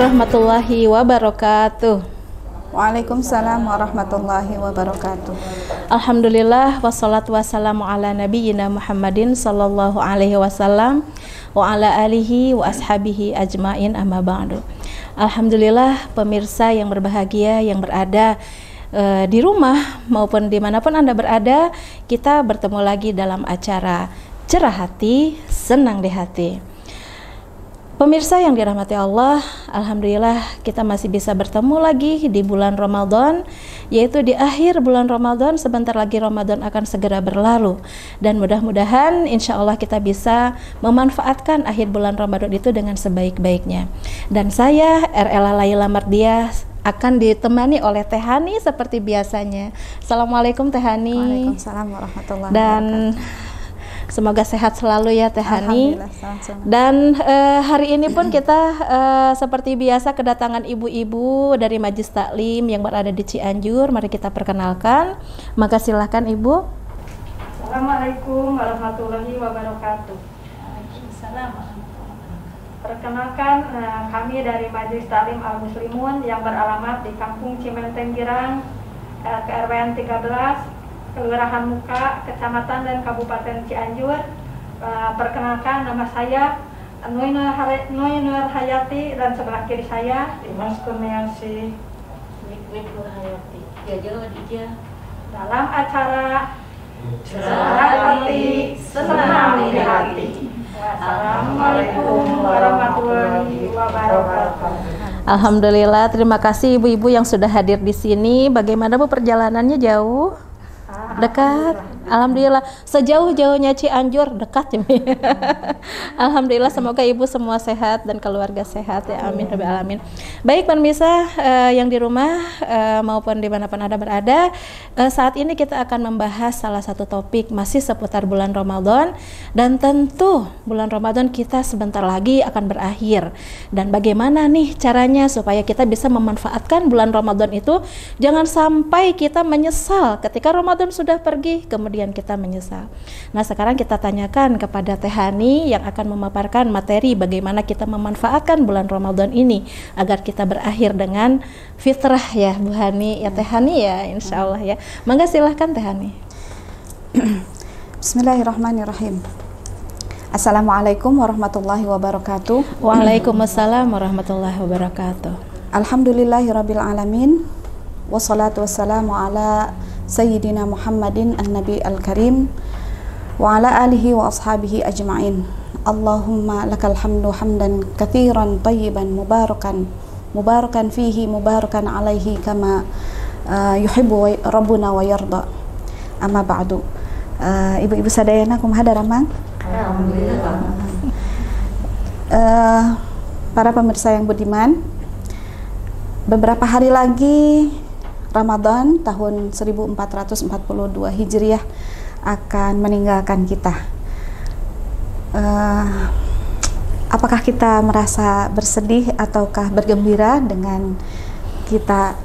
warahmatullahi wabarakatuh. Waalaikumsalam warahmatullahi wabarakatuh. Alhamdulillah wassalatu wassalamu ala nabiyyina Muhammadin sallallahu alaihi wasallam wa ala alihi wa ashabihi ajmain amma ba'du. Alhamdulillah pemirsa yang berbahagia yang berada di rumah maupun dimanapun Anda berada, kita bertemu lagi dalam acara Cerah Hati, Senang di Hati. Pemirsa yang dirahmati Allah, alhamdulillah kita masih bisa bertemu lagi di bulan Ramadan, yaitu di akhir bulan Ramadan. Sebentar lagi Ramadan akan segera berlalu, dan mudah-mudahan insya Allah kita bisa memanfaatkan akhir bulan Ramadan itu dengan sebaik-baiknya. Dan saya RL Laila Mardiah akan ditemani oleh Teh Hani seperti biasanya. Assalamualaikum Teh Hani. Waalaikumsalam warahmatullahi wabarakatuh. Semoga sehat selalu ya Teh Hani. Dan hari ini pun kita seperti biasa kedatangan ibu-ibu dari Majelis Taklim yang berada di Cianjur. Mari kita perkenalkan. Maka silahkan Ibu. Assalamualaikum warahmatullahi wabarakatuh. Waalaikumsalam warahmatullahi wabarakatuh. Perkenalkan, kami dari Majelis Taklim Al-Muslimun yang beralamat di Kampung Cimenteng Girang, KRW 13, Kelurahan Muka, Kecamatan dan Kabupaten Cianjur. Perkenalkan, nama saya Nui Nur Hayati, dan sebelah kiri saya Dimas Kurniasi, Nik Nur Hayati. Dalam acara Cerah Hati, Senang di Hati. Assalamualaikum warahmatullahi wabarakatuh. Alhamdulillah, terima kasih ibu-ibu yang sudah hadir di sini. Bagaimana Bu perjalanannya, jauh? Dekat? Alhamdulillah, sejauh-jauhnya Cianjur dekat ya. Alhamdulillah, semoga ibu semua sehat dan keluarga sehat ya, amin rabbil alamin. Baik pemirsa yang di rumah maupun dimanapun Anda berada, saat ini kita akan membahas salah satu topik masih seputar bulan Ramadan, dan tentu bulan Ramadan kita sebentar lagi akan berakhir. Dan bagaimana nih caranya supaya kita bisa memanfaatkan bulan Ramadan itu, jangan sampai kita menyesal ketika Ramadan sudah pergi kemudian kita menyesal. Nah, sekarang kita tanyakan kepada Teh Hani yang akan memaparkan materi bagaimana kita memanfaatkan bulan Ramadan ini agar kita berakhir dengan fitrah ya Bu Hani, ya Teh Hani ya, insya Allah ya. Mangga silahkan Teh Hani. Bismillahirrahmanirrahim. Assalamualaikum warahmatullahi wabarakatuh. Waalaikumsalam warahmatullahi wabarakatuh. Alhamdulillahirabbil alamin. Wassalatu wassalamu ala Sayyidina Muhammadin an-Nabi al-Karim wa ala alihi wa ashabihi ajma'in. Allahumma lakal hamdu hamdan kathiran tayyiban mubarakan fihi mubarakan alaihi kama yuhibbu Rabbuna wa yarda. Amma ba'du. Ibu-ibu sadayana kumaha daramang? Alhamdulillah. Para pemirsa yang budiman, beberapa hari lagi Ramadan tahun 1442 Hijriah akan meninggalkan kita. Apakah kita merasa bersedih ataukah bergembira dengan kita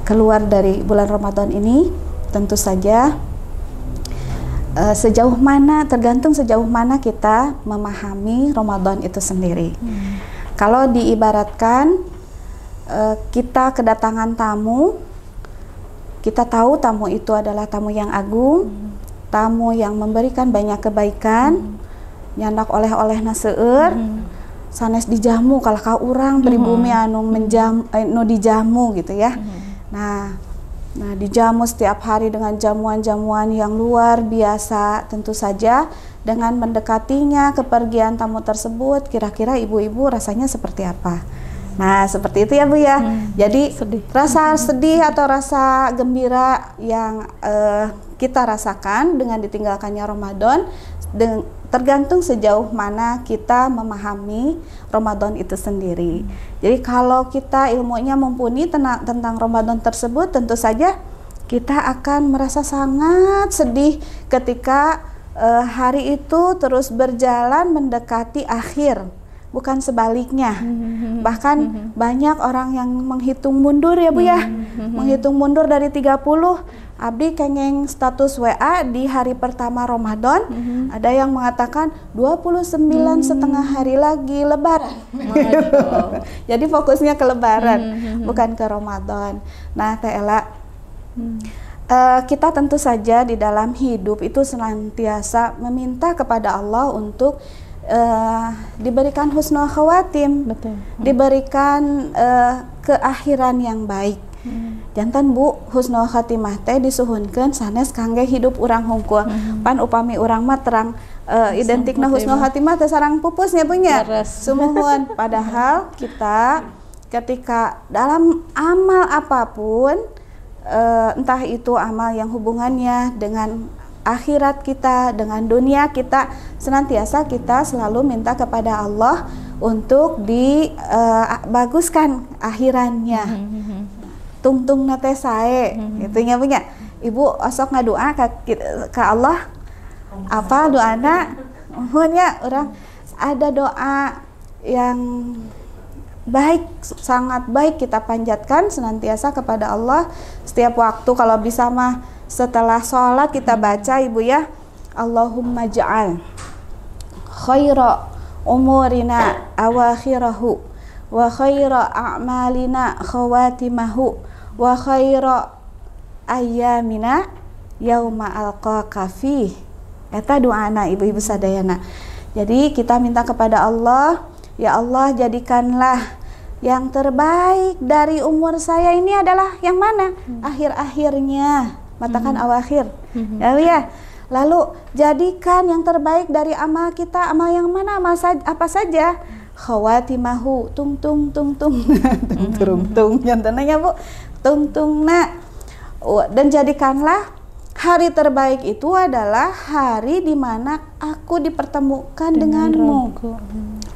keluar dari bulan Ramadan ini? Tentu saja tergantung sejauh mana kita memahami Ramadan itu sendiri. Kalau diibaratkan kita kedatangan tamu, kita tahu tamu itu adalah tamu yang agung, tamu yang memberikan banyak kebaikan, nyandak oleh-oleh naseur, sanes dijamu kalau ka urang pribumi anu dijamu gitu ya. Nah dijamu setiap hari dengan jamuan-jamuan yang luar biasa. Tentu saja dengan mendekatinya kepergian tamu tersebut, kira-kira ibu-ibu rasanya seperti apa? Nah, seperti itu ya Bu ya. Jadi rasa sedih atau rasa gembira yang kita rasakan dengan ditinggalkannya Ramadan tergantung sejauh mana kita memahami Ramadan itu sendiri. Jadi kalau kita ilmunya mumpuni tentang Ramadan tersebut, tentu saja kita akan merasa sangat sedih ketika hari itu terus berjalan mendekati akhir. Bukan sebaliknya. Bahkan banyak orang yang menghitung mundur ya Bu ya. Menghitung mundur dari 30. Abdi kengeng status WA di hari pertama Ramadan. Ada yang mengatakan 29 setengah hari lagi lebaran. Jadi fokusnya ke Lebaran, bukan ke Ramadan. Nah, Teh Ela, kita tentu saja di dalam hidup itu senantiasa meminta kepada Allah untuk diberikan husnul khawatim, diberikan keakhiran yang baik. Jantan Bu, husnul khatimah teh disuhunkeun sanes kangge hidup urang hungkul. Pan upami urang mah terang identikna husnul khatimah teh sareng pupusnya punya. Sumuhun. Padahal kita ketika dalam amal apapun, entah itu amal yang hubungannya dengan akhirat kita, dengan dunia kita, senantiasa kita selalu minta kepada Allah untuk dibaguskan akhirannya. Tungtung nate sae, itunya punya. Ibu osok ngadoa ke Allah. Apa doana? Mohonnya orang ada doa yang baik, sangat baik kita panjatkan senantiasa kepada Allah setiap waktu. Kalau bisa mah setelah sholat kita baca Ibu ya, Allahumma ja'al khaira umurina awakhirahu wa khaira a'malina khawatimahu wa khaira ayyamina yauma alqaka fih. Eta doana ibu-ibu sadayana. Jadi kita minta kepada Allah, ya Allah jadikanlah yang terbaik dari umur saya ini adalah yang mana? Akhir-akhirnya, matakan awakhir. Ya. Lalu jadikan yang terbaik dari amal kita, amal yang mana? Amal apa saja? Khawatimahu, tung nyantananya Bu, tungtungna. Dan jadikanlah hari terbaik itu adalah hari di mana aku dipertemukan denganmu.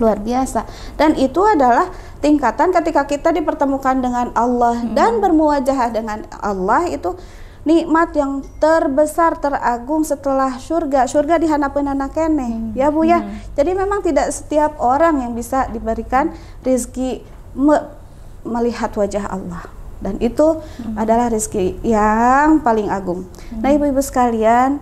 Luar biasa. Dan itu adalah tingkatan ketika kita dipertemukan dengan Allah dan bermuwajahah dengan Allah, itu nikmat yang terbesar, teragung setelah surga. Surga di hanapeun anak keneh, ya Bu ya. Jadi memang tidak setiap orang yang bisa diberikan rezeki melihat wajah Allah. Dan itu adalah rezeki yang paling agung. Nah ibu-ibu sekalian,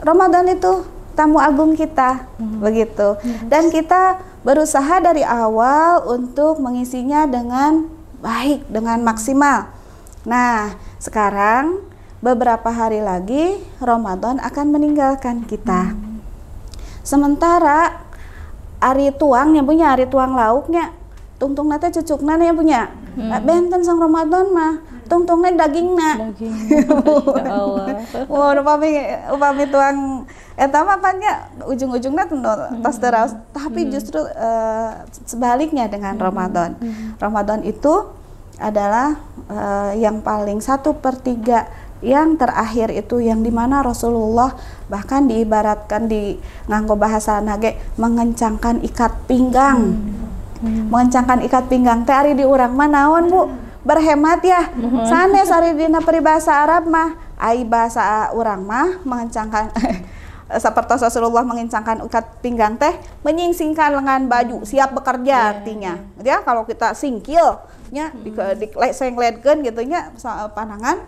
Ramadan itu tamu agung kita, begitu. Dan kita berusaha dari awal untuk mengisinya dengan baik, dengan maksimal. Nah, sekarang beberapa hari lagi Ramadan akan meninggalkan kita. Sementara ari tuangnya punya, ari tuang lauknya, tungtungna teh cucukna yang punya. Benten sang Ramadan mah tungtungna dagingna. Ya Allah. Wah, upami tuang eta mah pannya ujung-ujungna tos teraus, tapi justru sebaliknya dengan Ramadan. Ramadan itu adalah yang paling 1/3 yang terakhir itu, yang dimana Rasulullah bahkan diibaratkan di nganggo bahasa nage mengencangkan ikat pinggang. Mengencangkan ikat pinggang teh ari di urang mah naon Bu? Berhemat ya. Sanes ari dina peribahasa Arab mah, ai bahasa urang mah mengencangkan seperti Rasulullah mengencangkan ikat pinggang teh menyingsingkan lengan baju, siap bekerja artinya. Ya kalau kita singkil nya di sengledkeun gitu nya panangan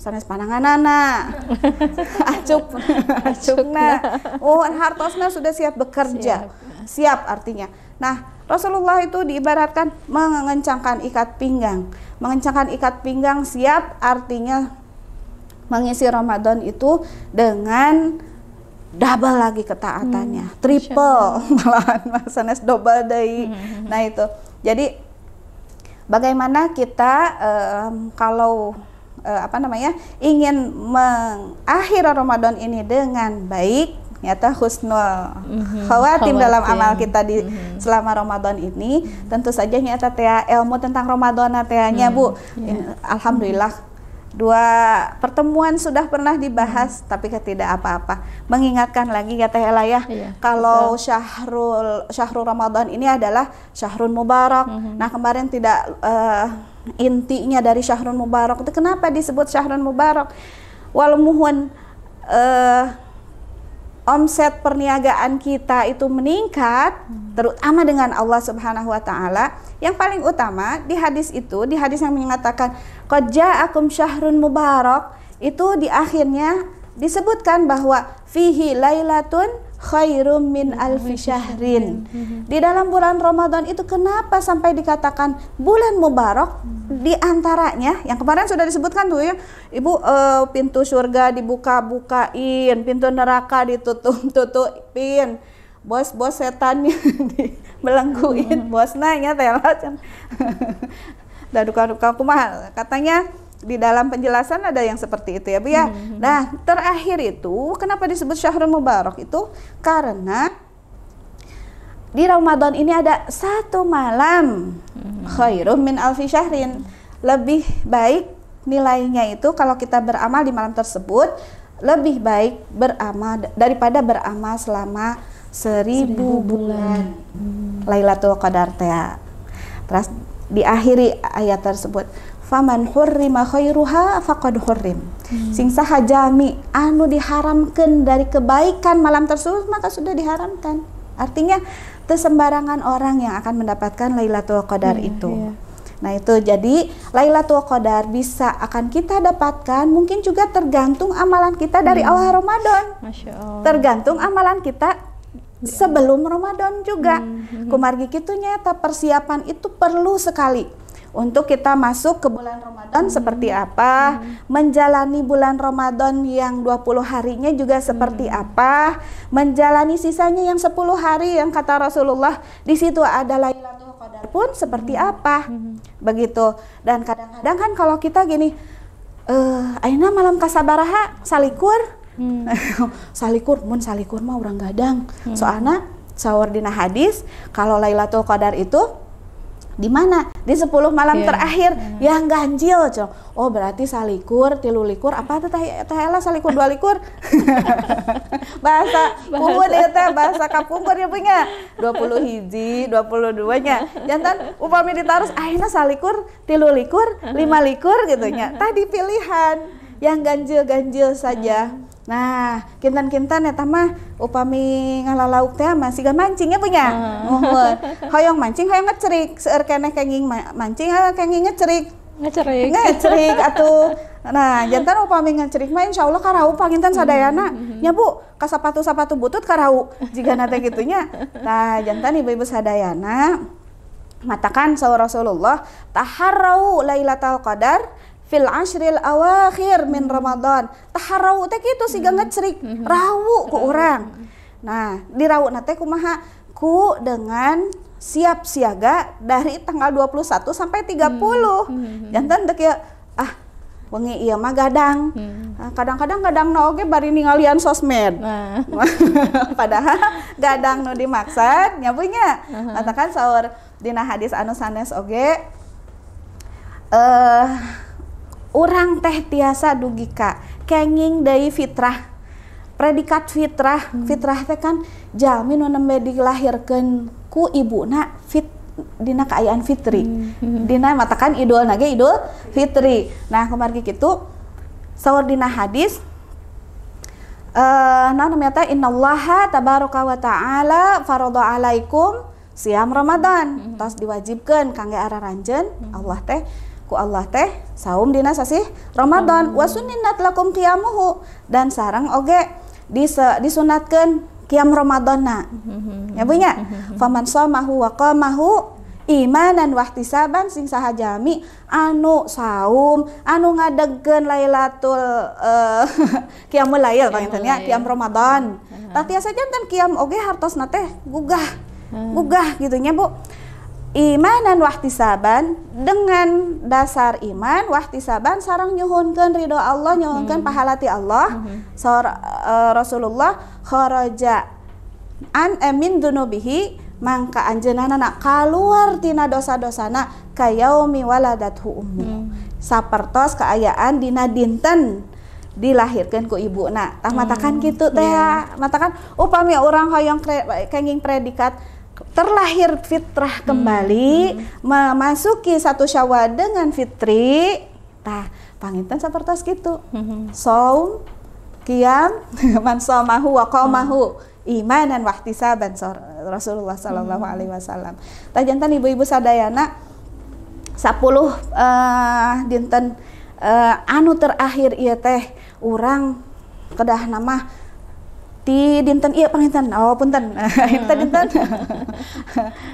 sanes pananganana acukna hartosna sudah siap bekerja, siap artinya. Nah Rasulullah itu diibaratkan mengencangkan ikat pinggang. Mengencangkan ikat pinggang siap artinya mengisi Ramadan itu dengan double lagi ketaatannya, triple malahan sanes double deui. Nah itu. Jadi bagaimana kita kalau ingin mengakhiri Ramadan ini dengan baik, nyata husnul khawatim dalam amal kita di selama Ramadan ini, tentu saja nyata teh ilmu tentang Ramadan tehnya Bu. Alhamdulillah 2 pertemuan sudah pernah dibahas, tapi tidak apa-apa. Mengingatkan lagi ya Teh Ela ya, kalau syahrul Ramadan ini adalah syahrul mubarak. Nah kemarin tidak intinya dari syahrul mubarak itu kenapa disebut syahrul mubarak? Walau muhun omset perniagaan kita itu meningkat, terutama dengan Allah Subhanahu wa taala. Yang paling utama di hadis itu, di hadis yang mengatakan qad ja'akum syahrun mubarak, itu di akhirnya disebutkan bahwa fihi lailatun khairum min alfi syahrin. Di dalam bulan Ramadan itu kenapa sampai dikatakan bulan mubarak? Di antaranya yang kemarin sudah disebutkan tuh ya, Ibu, pintu surga dibuka-bukain, pintu neraka ditutup-tutupin, bos-bos setan dibelengguin, bos nanya telat. Dan duka-duka kumaha katanya di dalam penjelasan ada yang seperti itu ya Bu ya. Nah, terakhir itu kenapa disebut Syahrul Mubarak itu karena di Ramadan ini ada satu malam khairum min alfi syahrin. Lebih baik nilainya itu kalau kita beramal di malam tersebut lebih baik beramal daripada beramal selama 1000 bulan. Lailatul Qadar teh. Terus diakhiri ayat tersebut faman hurrima khairuha faqad hurrim. Sing saha jami anu diharamkan dari kebaikan malam tersebut maka sudah diharamkan. Artinya sembarangan orang yang akan mendapatkan Lailatul Qadar itu. Nah itu jadi Lailatul Qadar bisa akan kita dapatkan mungkin juga tergantung amalan kita dari awal Ramadan. Masya Allah. Tergantung amalan kita sebelum Ramadan juga. Kumargi kitu nyata persiapan itu perlu sekali untuk kita masuk ke bulan Ramadan seperti apa, menjalani bulan Ramadan yang 20 harinya juga seperti apa, menjalani sisanya yang 10 hari yang kata Rasulullah di situ ada Lailatul Qadar pun seperti apa. Begitu. Dan kadang-kadang kan kalau kita gini, ayeuna malam kasabaraha salikur. Salikur mah urang gadang. Soalnya sahur dina hadis kalau Lailatul Qadar itu di mana? Di 10 malam terakhir yang ganjil, coy. Oh, berarti salikur, 3 likur, apa tuh teh salikur 2 likur? bahasa pungun ya teh, bahasa kapungkur ya punya. 20 hiji, 22-nya. Jantan upami ditaruh ayeuna salikur, 3 likur, 5 likur gitu nya. Tadi pilihan yang ganjil-ganjil saja. Nah, kintan-kintan eta mah upami ngalalauk teh masih gak mancingnya punya. Hoyong mancing hoyong ngecerik, seueur keneh kenging mancing kenging ngecerik. Ngecerik atuh. Nah, jantan upami ngecerik mah insyaallah karau panginten sadayana. Nya Bu, ka sapatu-sapatu butut karau jigana teh gitunya. Nah, jantan ibu-ibu sadayana matakan saur Rasulullah taharrau Lailatul Qadar fil ashril awakhir min Ramadan. Taharau teh kitu siga ngecerik, rawu ku urang. Nah, di rawu teh kumaha? Ku dengan siap siaga dari tanggal 21 sampai 30. Janten teh kieu wengi ieu mah gadang. Kadang-kadang gadangna oge bari ningalian sosmed. Padahal gadang nu dimaksud nya punya. Katakan saur dina hadis anu sanes oge urang teh tiasa dugika kenging deui fitrah. Predikat fitrah, fitrah teh kan jalmi nu nembe dilahirkeun ku ibuna dina kaayaan fitri. Dina matakan idul nage idul fitri. Nah, kumargi kitu saur dina hadis naon namanya teh innallaha tabaraka wa taala farada alaikum siam Ramadan. Tos diwajibkeun kangge araranjeun Allah teh ku Allah teh saum dina sasih Ramadan wa sunnat lakum qiyamuhu dan sareng oge disunatkeun qiyam Ramadana. Ya punya faman shamahu wa qamahu imanan wa ihtisaban sing saha jami anu saum anu ngadegkeun Lailatul qiyamul lail panginten nya qiyam Ramadan. Tah saja kan qiyam oge hartosna teh gugah gitu nya Bu. Imanan wahtisaban dengan dasar iman wahtisaban sareng nyuhunkeun ridho Allah nyuhunkeun pahala ti Allah. Rasulullah kharaja an amin dunubihi mangka anjeunana kaluar tina dosa-dosana kayaumi waladathu ummu. Sapertos kaayaan dina dinten dilahirkeun ku ibuna. Tah matakan kitu teh. Matakan upami urang hoyong kenging predikat terlahir fitrah kembali, memasuki satu Syawal dengan fitri. Tah, panginten sapertos kitu. Saum, qiyam, man shamahu wa qamahu imanan wa ihtisaban Rasulullah sallallahu alaihi wasallam. Tah jantan ibu-ibu sadayana 10 dinten anu terakhir ieu teh urang kedah nama ti dinten iya panginten oh punten dinten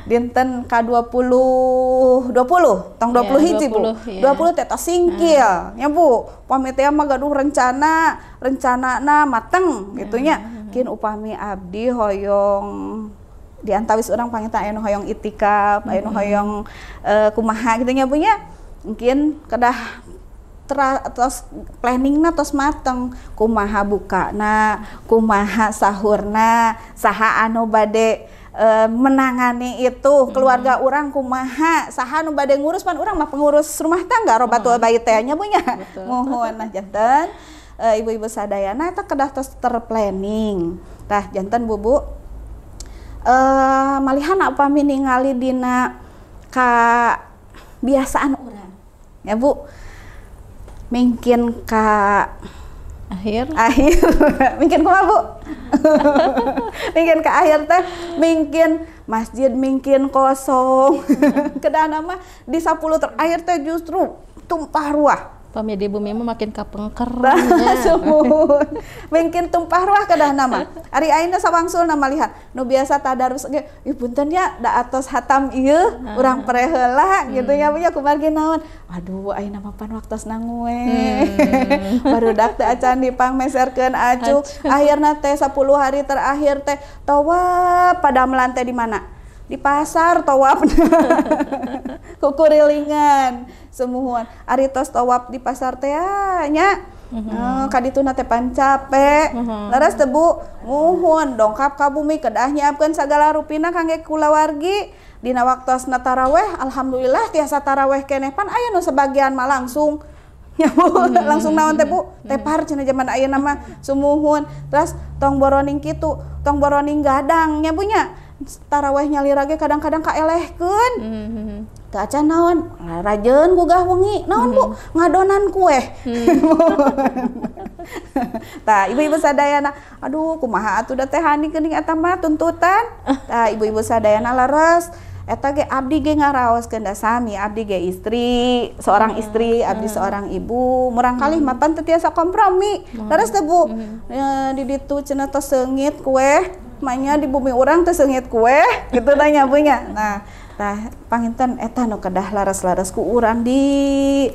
dinten K20 tong 20 hiji Bu 20 teh tos singkil nya Bu upami teh mah gaduh rencanana mateng gitunya mungkin upami abdi hoyong di antawis orang panginten aya nu hoyong itikaf aya nu hoyong kumaha gitu nya Bu nya mungkin kedah terus planningna tos mateng kumaha bukana kumaha sahurna saha anu bade menangani itu keluarga orang kumaha saha anu bade ngurus pan urang mah pengurus rumah tangga robatul bait teh nya Bu nya mohon nah janten ibu-ibu sadayana eta kedah tos terplanning tah janten Bu malihan upami ningali dina kebiasaan urang ya Bu mungkin akhir mungkin kumaha Bu mungkin ke akhir teh mungkin masjid mungkin kosong kedah nama di 10 terakhir teh justru tumpah ruah pami di bumi mah makin kapengker sumun mungkin tumpah ruah kedah nama ari ayeuna sawangsul nama lihat nu biasa tadarus ge ih punten ya da atos hatam ieu urang pere heula gitu nya punya kumargi naon aduh ayeuna mah pan waktosna nguwe barudak teh acan dipangmeserkeun acu akhirna teh 10 hari terakhir teh tawaf pada melantai di mana di pasar tawaf kukurilingan semuhuan ari tos tawaf di pasar teh nya kadituna teh pan capek laras teh Bu muhun dongkap ka bumi kedah nyiapkeun sagala rupina kangge kulawargi dina waktosna taraweh alhamdulillah tiasa taraweh keneh pan aya nu sebagian mah langsung nya Bu langsung naon teh Bu tepar cenah zaman ayeuna mah sumuhun terus tong boroning kitu tong boroning gadang nya Bu nya taraweh nyalira ge kadang-kadang kaelehkeun teu acan naon rajeun gugah wengi naon Bu ngadonan kue tah ibu-ibu sadayana aduh kumaha atuh da teh hani geuning eta mah tuntutan tah ibu-ibu sadayana leres eta ge abdi ge ngaraoskeun da sami abdi ge istri seorang istri abdi seorang ibu murang kalih mapan teu tiasa kompromi leres teh Bu di ditu cenah tos seungit kue maknya di bumi orang teh seungit kue gitu tanya Bu nya nah tah panginten eta nu kedah laras-laras ku urang di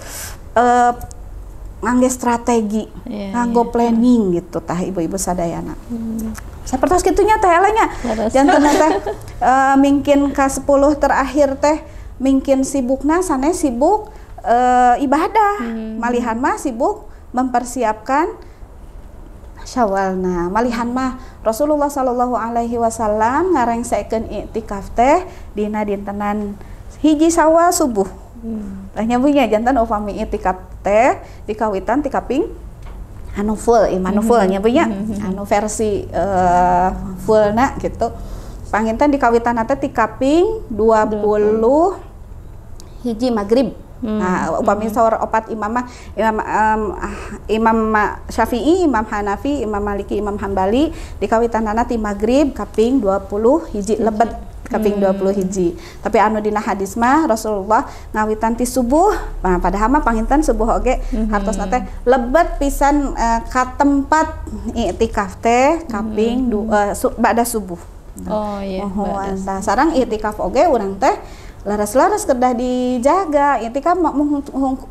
ngangge strategi nganggo planning gitu tah ibu-ibu sadayana sapertos kitunya teh elenya janten teh mungkin ka 10 terakhir teh mungkin sibukna sanes sibuk ibadah malihan mah sibuk mempersiapkan Syawalna malihan mah Rasulullah sallallahu alaihi wasallam ngarengsekeun iktikaf teh dina dintenan hiji Syawal subuh. Tanya Bu nya janten upami iktikaf teh dikawitan ti kaping anu full anu full nya Bu nya anu versi fullna gitu. Panginten dikawitan teh ti kaping 20 hiji maghrib. Nah, upami sahur opat imam Syafi'i, Imam Hanafi, Imam Maliki, Imam Hambali dikawitanana ti maghrib kaping 20 hiji lebet kaping 20 hiji. Tapi anu dina hadis mah Rasulullah ngawitan ti subuh. Nah, padahal mah panginten subuh oge hartosna teh lebet pisan ka tempat iktikaf teh kaping ba'da subuh. Oh iya. Nah, sareng iktikaf oge urang teh laras-laras kedah dijaga iktikaf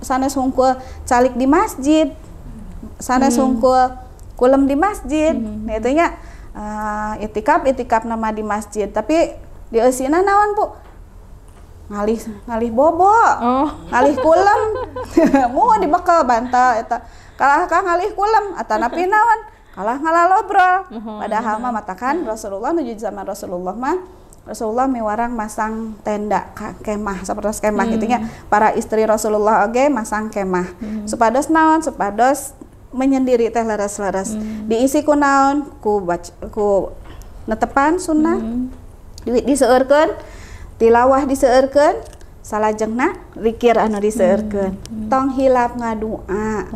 sanes hungkul calik di masjid sanes hungkul kulem di masjid itu nya iktikaf nama di masjid tapi di eusina naon Bu ngalih bobo ngalih kulem mau dibekal bantal eta kalah ka ngalih kulem atanapi naon kalah ngalalobrol padahal mah matakan Rasulullah nuju zaman Rasulullah mah Rasulullah mewarang masang tenda kemah sapertos kemah gitu nya para istri Rasulullah oge masang kemah supados naon supados menyendiri teh laras-laras diisi ku naon ku netepan sunnah diseueurkeun tilawah diseueurkeun salajengna zikir anu diseueurkeun tong hilap ngadua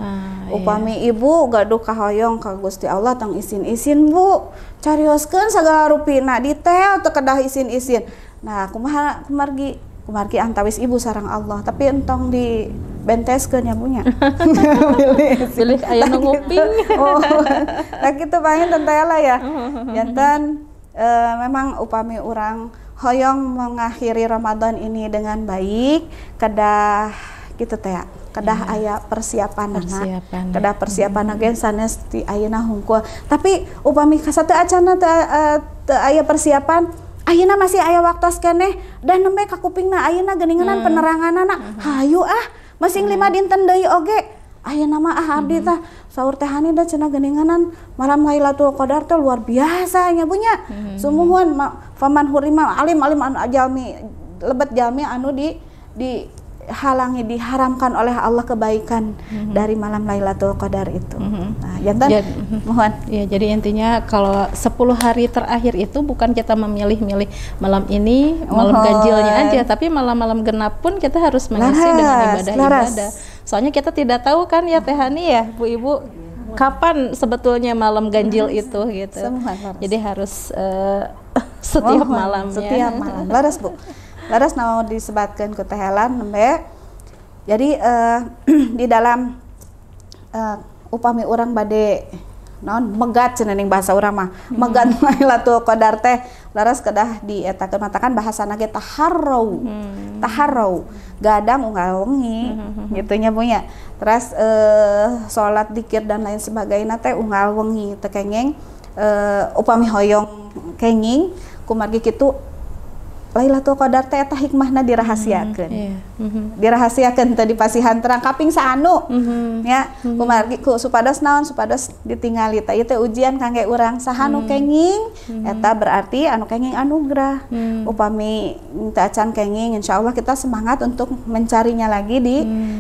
upami ibu gaduh kahoyong ka Gusti Allah tong isin-isin Bu carioskeun sagala rupina detail teu kedah isin-isin nah kumaha kumargi kumargi antawis ibu sarang Allah, tapi entong di benteskeun nya punya. Pilih aya nu nguping. Oh. Nah kitu paling tentela ya. Janten memang upami orang hoyong mengakhiri Ramadan ini dengan baik, kedah gitu teh ya. Kedah aya persiapan kedah persiapan gen sanes ti ayeuna hungkul. Tapi upami kasatu acana teu aya persiapan, ayeuna masih aya waktos keneh dan nembe ka kupingna ayeuna geuningan peneranganana. Hayu masing 5 dinten deui oge. Ayeuna mah abdi tah saur teh Hani da cenah geuninganan malam Lailatul Qadar teh luar biasa nya punya. Sumuhun faman hurima alim anu jalmi lebet jalmi anu dihalangi diharamkan oleh Allah kebaikan dari malam Lailatul Qadar itu. Nah, jantan mohon. Ya, jadi intinya kalau 10 hari terakhir itu bukan kita memilih-milih malam ini, malam ganjilnya aja, tapi malam-malam genap pun kita harus mengisi dengan ibadah-ibadah. Soalnya kita tidak tahu kan ya Teh Hani ya, Bu Ibu, kapan sebetulnya malam ganjil itu gitu. Jadi harus setiap malamnya. Setiap malam. Laras Bu. Laras mau disebatkan ke Teh Helan nembe. Jadi di dalam upami orang bade naon megat cenah ning bahasa urang mah. Megat Lailatul Qadar teh laras kedah dietakeun matakan bahasana ge taharrau. Taharrau. Gadang unggal wengi gitu nya punya. Terus salat zikir dan lain sebagainya teh unggal wengi teh kenging upami hoyong kenging kumargi kitu Lailatul Qadar teh eta hikmahna dirahasiakeun. Dirahasiakeun teh dipasihan terang kaping saanu. Ya, kumargi ku supados naon supados ditingali teh ieu teh ujian kangge urang sahanu kenging eta berarti anu kenging anugerah. Upami teu acan kenging insyaallah kita semangat untuk mencarinya lagi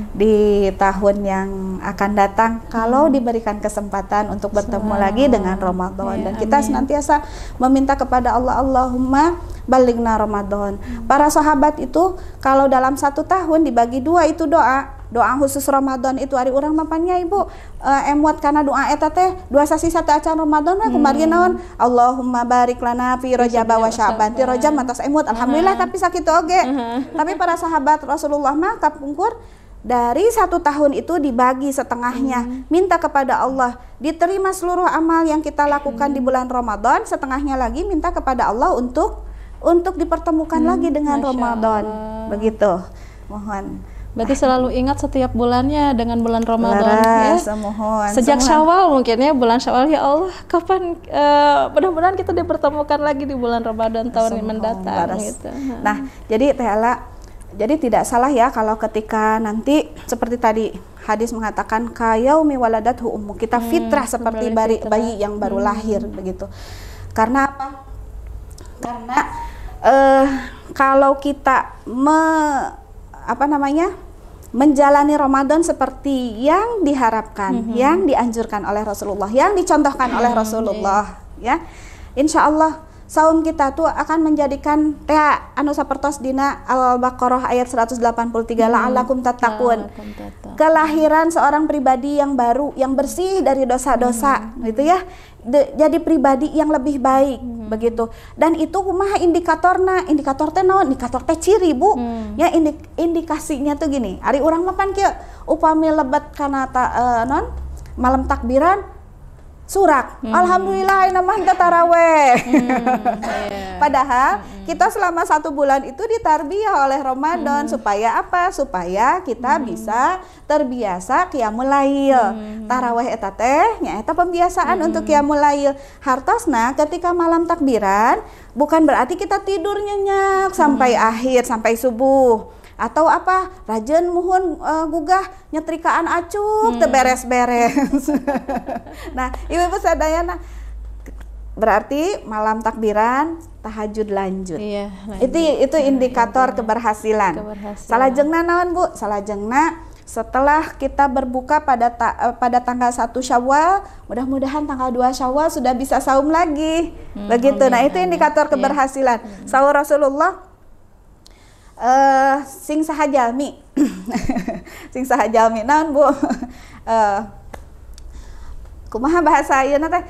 di tahun yang akan datang kalau diberikan kesempatan untuk bertemu lagi dengan Ramadan dan kita senantiasa meminta kepada Allah, Allahumma balighna Ramadan. Para sahabat itu kalau dalam 1 tahun dibagi 2 itu doa khusus Ramadan itu ari urang mapanya Ibu emuat kana doa eta teh 2 sasi 1 acan Ramadan we kumargi naon Allahumma barik lana fi Rajab wa Sya'ban. Ti Rajab matas emut alhamdulillah tapi sakitu oge. Tapi para sahabat Rasulullah mah kapungkur dari 1 tahun itu dibagi setengahnya minta kepada Allah diterima seluruh amal yang kita lakukan di bulan Ramadan, setengahnya lagi minta kepada Allah untuk dipertemukan lagi dengan Ramadan. Begitu. Mohon. Berarti selalu ingat setiap bulannya dengan bulan Ramadan ya. Sejak Syawal mungkin ya, bulan Syawal ya Allah, kapan mudah-mudahan kita dipertemukan lagi di bulan Ramadan tahun yang mendatang gitu. Nah, jadi Teh Ela, jadi tidak salah ya kalau ketika nanti seperti tadi hadis mengatakan kayaumi waladathu ummu, kita fitrah seperti bayi yang baru lahir begitu. Karena apa? Karena kalau kita menjalani Ramadan seperti yang diharapkan, yang dianjurkan oleh Rasulullah, yang dicontohkan oleh Rasulullah, ya, insya Allah saum kita tuh akan menjadikan anu sapertos dina Al-Baqarah ayat 183 la'allakum tattaqun. Kelahiran seorang pribadi yang baru, yang bersih dari dosa-dosa, gitu ya. Jadi pribadi yang lebih baik begitu. Dan itu kumaha indikatorna? Indikator teh naon? Indikator teh ciri, Bu. Ya indikasinya tuh gini. Ari urang mapan kieu upami lebet kana malam takbiran surak. Alhamdulillah ini mah kita taraweh. Padahal kita selama 1 bulan itu ditarbiyah oleh Ramadan supaya apa? Supaya kita bisa terbiasa qiyamul lail. Taraweh eta teh nyaeta pembiasaan untuk qiyamul lail. Hartosna ketika malam takbiran bukan berarti kita tidur nyenyak sampai akhir, sampai subuh. Atau apa, rajin muhun gugah nyetrikaan acuk teu beres-beres. Nah, ibu-ibu sadayana berarti malam takbiran tahajud lanjut. Iya, itu indikator keberhasilan. Salajengna naon Bu? Salajengna setelah kita berbuka pada tanggal 1 Syawal, mudah-mudahan tanggal 2 Syawal sudah bisa saum lagi. Begitu. Nah, itu indikator keberhasilan. Saur Rasulullah sing saha jalmi sing saha jalmi naon Bu kumaha bahasa ayeuna teh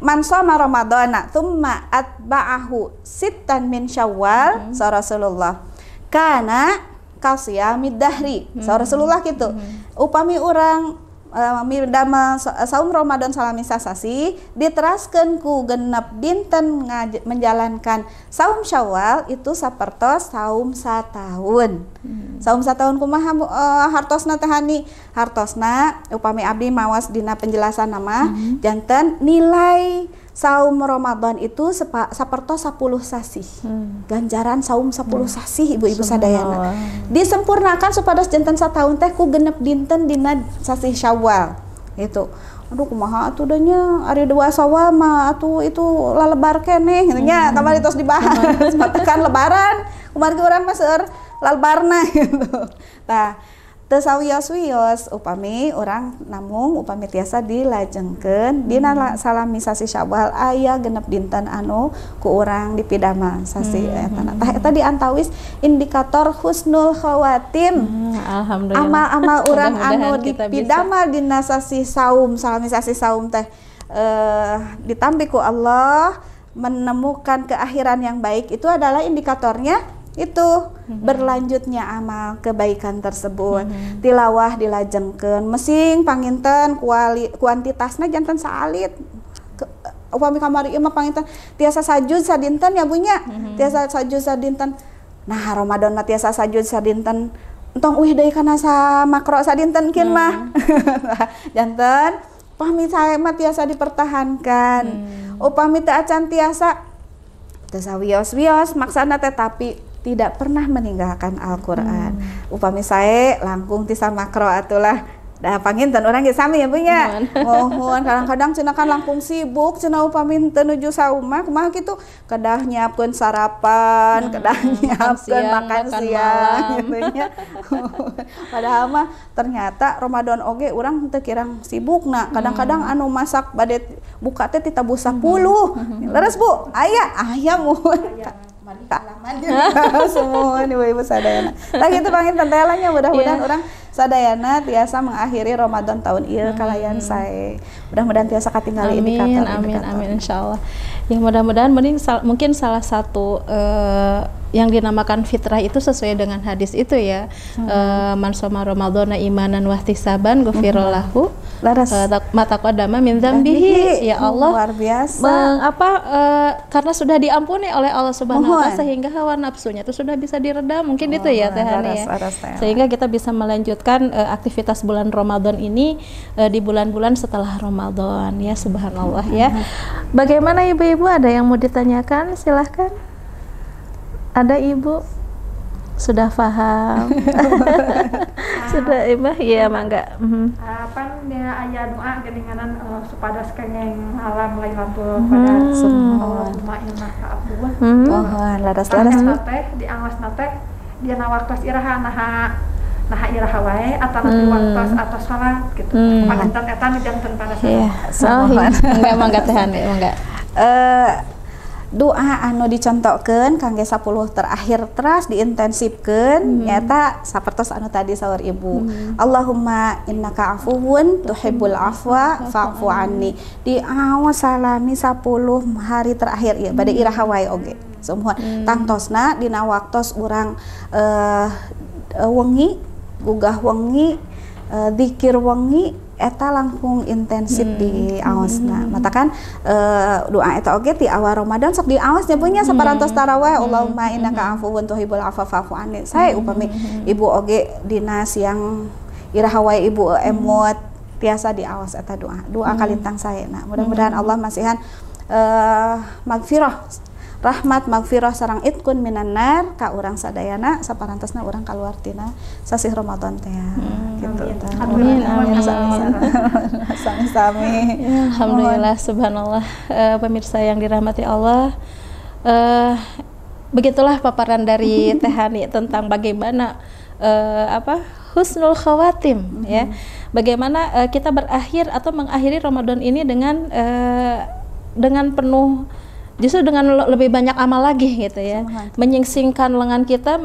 man shoma ramadhana tsumma atba'ahu sittan min syawal sa Rasulullah kana kasiyamid dahri sa Rasulullah gitu. Upami urang damel saum Ramadan salami sasasi diteraskeun ku genep dinten menjalankan saum Syawal itu sapertos saum satahun. Saum satahun kumaha hartosna teh Hani? Hartosna upami abdi mawas dina penjelasan nama janten nilai saum Ramadan itu sapertos 10 sasi. Ganjaran saum 10 sasi ibu-ibu sadayana. Disempurnakan supados janten satahun teh ku genep dinten dina sasi Syawal. Itu. Aduh kumaha atuh da nya ari 2 Syawal mah atuh itu lalebar keneh gitu nya. Kamari tos dibahas. Tekan lebaran kumaha urang mah seueur lalebarna gitu. Tah teu sawios-wios upami orang namung upami tiasa dilajengkeun dina salami sasi Syawal aya genep dinten anu ku urang dipidamel sasi eta. Tah eta diantawis indikator husnul khawatim. Alhamdulillah. Amal-amal urang anu dipidamel dina sasi saum salami sasi saum teh ditampi ku Allah menemukan keakhiran yang baik itu adalah indikatornya itu berlanjutnya amal kebaikan tersebut. Tilawah dilajengkeun mesing panginten kuantitasna janten saalit upami kamari ieu mah panginten tiasa sajud sadinten ya bunya tiasa sajud sadinten. Nah Ramadan mah tiasa sajud sadinten entong deui kana sa makro sadinten kin mah janten upami sae mah tiasa dipertahankan upami teu acan tiasa teu sawios-wios maksana teh tapi tidak pernah meninggalkan Al-Quran. Upami sae langkung ti samakro atulah da panginten urang ge sami ya punya. Mohon kadang-kadang cenah kan langkung sibuk cenah upami teu nuju saum mah kumaha kitu kedah nyiapkeun sarapan, kedah nyiapkeun makan siang gitu nya. Padahal mah ternyata Ramadan oge urang teu kirang sibukna. Kadang-kadang anu masak bade buka teh ti tabu 10. Leres Bu, aya mohon. Halaman semua ibu-ibu sadayana. Tah kitu panginten teh nya mudah-mudahan urang sadayana tiasa mengakhiri Ramadan tahun ieu kalayan sae. Mudah-mudahan tiasa katinggali indikator. Amin insyaallah. Ya mudah-mudahan mungkin salah satu yang dinamakan fitrah itu sesuai dengan hadis itu ya. Man shoma ramadhana imanan wa ihtisaban ghufira lahu ma taqaddama min dzambihi. Ya Allah, luar biasa. Karena sudah diampuni oleh Allah Subhanahu wa taala sehingga hawa nafsunya itu sudah bisa diredam. Mungkin itu ya Teh Hani ya. Sehingga kita bisa melanjutkan aktivitas bulan Ramadan ini di bulan-bulan setelah Ramadan ya, subhanallah ya. Bagaimana ibu-ibu, ada yang mau ditanyakan? Silahkan. Ada ibu sudah paham. Sudah ibu ya mangga. Pan dia aya doa geninganan supados kenging alam Lailatul Qadar. Allahumma innaka afuwun. Mohon laras-laras teh diangasna teh dina waktos iraha naha iraha wae atana di waktos atau salat gitu. Panganten eta nu janten pada salat. Enggak mangga Teh Hani mangga. Doa anu dicontohkeun kangge 10 terakhir teras diintensifkeun nyata sapertos anu tadi saur ibu. Allahumma innaka afuwun tuhibbul afwa fa'fu anni. Di awas salami 10 hari terakhir ya bade iraha wae oge. Semua tangtosna dina waktos urang wengi gugah wengi zikir wengi eta langkung intensif di aosna. Matakan doa eta oge ti awal Ramadan sok diaos nya punya saparantos tarawih Allahumma innaka afuwun tuhibbul afwa fa'fu anni. Sae upami ibu oge dina siang iraha wae ibu emot tiasa diaos eta doa kalintang saena. Mudah-mudahan Allah masihan magfirah rahmat magfirah sareng itqun minan nar ka urang sadayana saparantosna urang kaluar tina sasih Ramadan teh gitu. Amin. Sami-sami. Alhamdulillah subhanallah. Pemirsa yang dirahmati Allah, begitulah paparan dari Teh Hani tentang bagaimana husnul khawatim ya. Bagaimana kita berakhir atau mengakhiri Ramadan ini dengan penuh justru dengan lebih banyak amal lagi gitu ya, menyingsingkan lengan kita,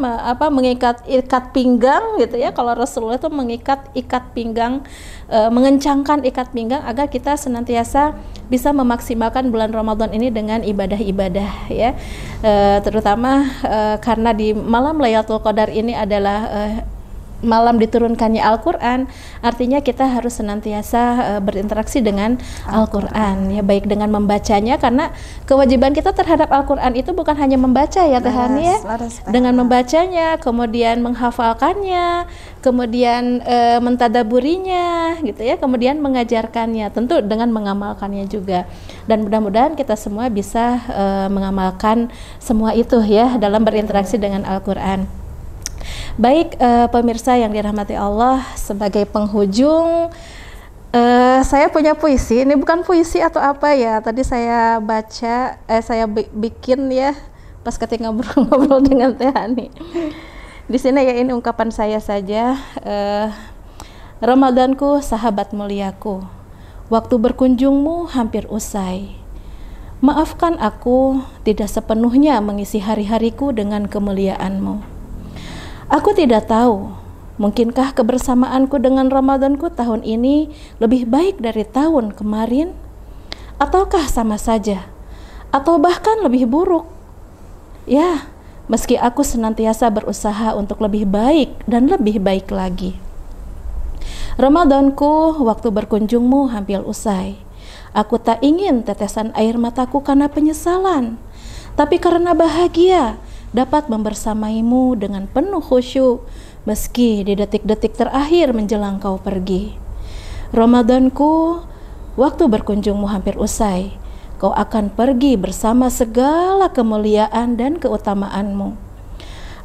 mengikat ikat pinggang gitu ya. Kalau Rasulullah itu mengikat ikat pinggang, mengencangkan ikat pinggang agar kita senantiasa bisa memaksimalkan bulan Ramadan ini dengan ibadah-ibadah ya, terutama karena di malam Lailatul Qadar ini adalah malam diturunkannya Al-Quran, artinya kita harus senantiasa berinteraksi dengan Al-Quran ya, baik dengan membacanya, karena kewajiban kita terhadap Al-Quran itu bukan hanya membaca ya Teh Hani ya, dengan membacanya, kemudian menghafalkannya, kemudian mentadaburinya gitu ya, kemudian mengajarkannya, tentu dengan mengamalkannya juga. Dan mudah-mudahan kita semua bisa mengamalkan semua itu ya dalam berinteraksi dengan Al-Quran. Baik, pemirsa yang dirahmati Allah, sebagai penghujung saya punya puisi. Ini bukan puisi atau apa ya, tadi saya baca, saya bikin ya pas ketika ngobrol-ngobrol dengan Teh Hani. Di sini ya, ini ungkapan saya saja. Ramadanku, sahabat muliaku, waktu berkunjungmu hampir usai. Maafkan aku tidak sepenuhnya mengisi hari-hariku dengan kemuliaanmu. Aku tidak tahu, mungkinkah kebersamaanku dengan Ramadanku tahun ini lebih baik dari tahun kemarin? Ataukah sama saja? Atau bahkan lebih buruk? Ya, meski aku senantiasa berusaha untuk lebih baik dan lebih baik lagi. Ramadanku, waktu berkunjungmu hampir usai. Aku tak ingin tetesan air mataku karena penyesalan, tapi karena bahagia dapat membersamaimu dengan penuh khusyuk meski di detik-detik terakhir menjelang kau pergi. Ramadanku, waktu berkunjungmu hampir usai. Kau akan pergi bersama segala kemuliaan dan keutamaanmu.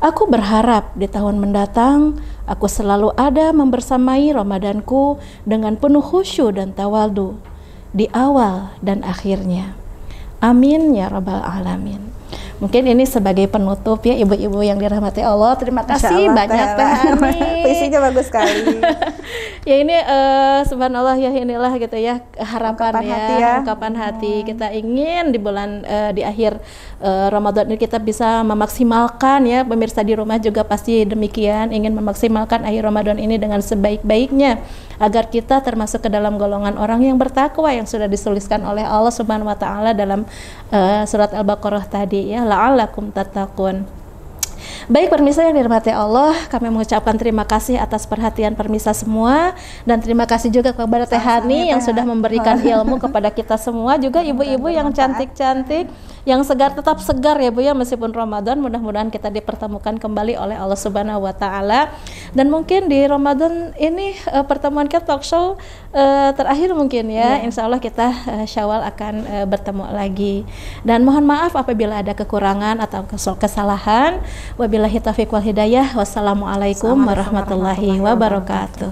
Aku berharap di tahun mendatang aku selalu ada membersamai Ramadanku dengan penuh khusyuk dan tawaldu di awal dan akhirnya. Amin ya rabbal alamin. Mungkin ini sebagai penutup ya, ibu-ibu yang dirahmati Allah. Terima kasih banyak Teh Hani. Puisinya bagus sekali. Ya ini subhanallah ya, inilah gitu ya harapan ungkapan hati ya. Ungkapan hati. Kita ingin di bulan di akhir Ramadan ini kita bisa memaksimalkan ya, pemirsa di rumah juga pasti demikian, ingin memaksimalkan akhir Ramadan ini dengan sebaik-baiknya agar kita termasuk ke dalam golongan orang yang bertakwa yang sudah dituliskan oleh Allah Subhanahu wa taala dalam surat Al-Baqarah tadi ya, la'allakum tattaqun. Baik pemirsa yang dirahmati Allah, kami mengucapkan terima kasih atas perhatian pemirsa semua, dan terima kasih juga kepada Teh Hani yang sudah memberikan ilmu kepada kita semua, juga ibu-ibu yang cantik-cantik, yang segar, tetap segar ya Bu ya, meskipun Ramadan. Mudah-mudahan kita dipertemukan kembali oleh Allah Subhanahu wa taala. Dan mungkin di Ramadan ini pertemuan kita talk show terakhir mungkin ya. Insya Allah kita Syawal akan bertemu lagi. Dan mohon maaf apabila ada kekurangan atau kesalahan. Wabillahi taufiq wal hidayah. Wassalamualaikum warahmatullahi wabarakatuh.